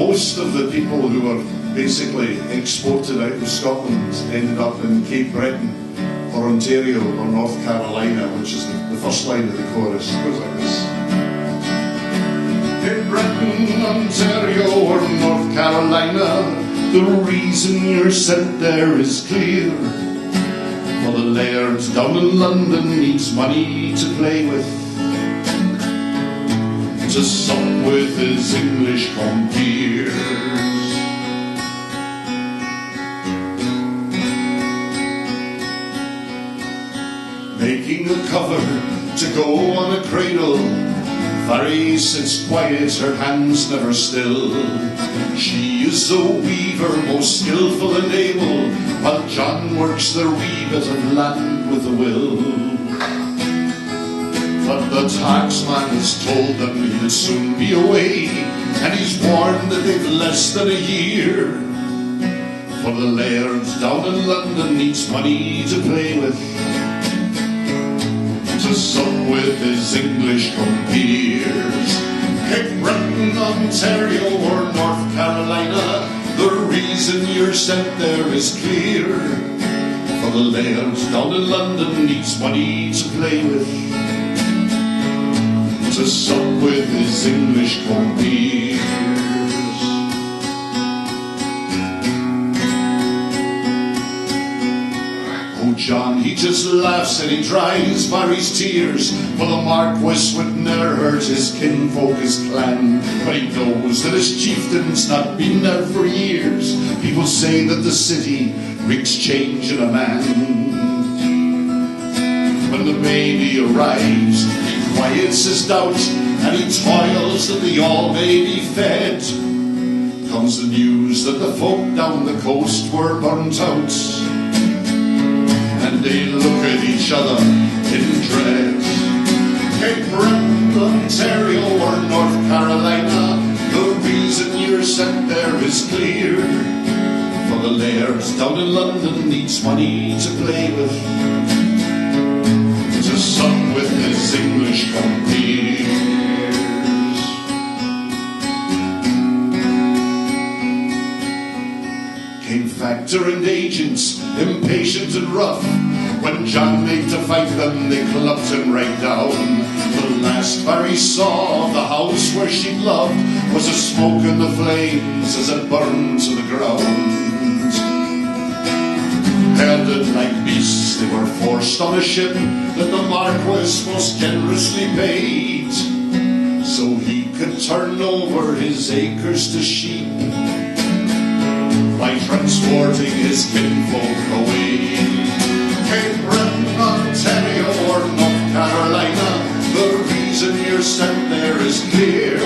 Most of the people who were basically exported out of Scotland ended up in Cape Breton or Ontario or North Carolina, which is the first line of the chorus. It goes like this. Cape Breton, Ontario or North Carolina, the reason you're sent there is clear. For the Laird down in London needs money to play with, to sup with his English compeers. Making a cover to go on a cradle, Mhairi sits quiet, her hands never still. She is a weaver, most skilful and able, while John works their wee bit of land with a will. But the tacksman has told them he'll soon be away, and he's warned that they've less than a year. For the Laird down in London needs money to play with, to sup with his English compeers. Cape Breton, Ontario or North Carolina, the reason you're sent there is clear. For the Laird down in London needs money to play with, to sup with his English compeers. Oh, John, he just laughs and he dries Mhairi's tears, for the Marquess would ne'er hurt his kinfolk, his clan. But he knows that his chieftain's not been there for years. People say that the city wreaks change in a man. When the baby arrives, he quiets his doubt, and he toils that they all may be fed. Comes the news that the folk down the coast were burnt out, and they look at each other in dread. Cape Breton, Ontario or North Carolina, the reason you're sent there is clear. For the Laird down in London needs money to play with, to sup with his English compeers. Came factor and agents, impatient and rough. When John made to fight them, they clubbed him right down. The last Mhairi saw of the house where she loved was a smoke in the flames as it burned to the ground. Herded like beasts, they were forced on a ship that the Marquess most generously paid, so he could turn over his acres to sheep by transporting his kinfolk away. Cape Breton, Ontario or North Carolina, the reason you're sent there is clear.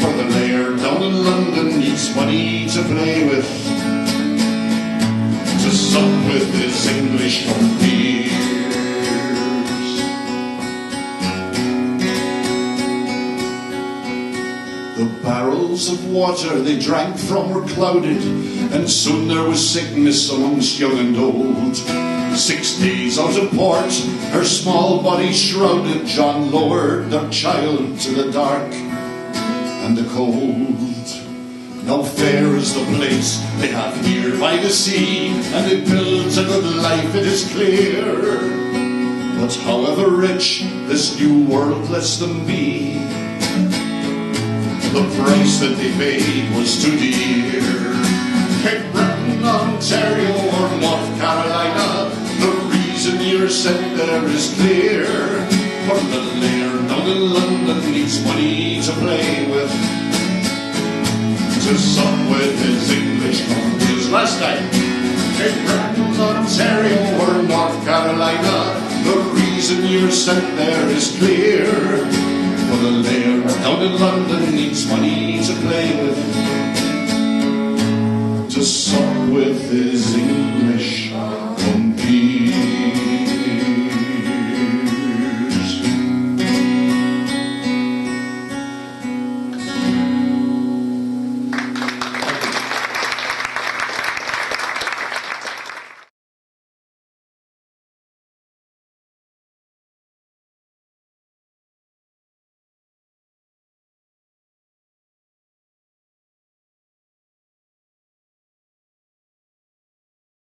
For the Laird down in London needs money to play with, to sup with his English compeers. The barrels of water they drank from were clouded, and soon there was sickness amongst young and old. 6 days out of port, her small body shrouded, John lowered their child to the dark and the cold. Now fair is the place they have here by the sea, and they build a good life, it is clear. But however rich this new world lets them be, the price that they paid was too dear. Cape Breton, Ontario or North Carolina, the reason you're sent there is clear. For the Laird down in London needs money to play with, to sup with his English compeers. Last time. Cape Breton, Ontario or North Carolina, the reason you're sent there is clear. For the Laird down in London needs money to play with, to sup with his English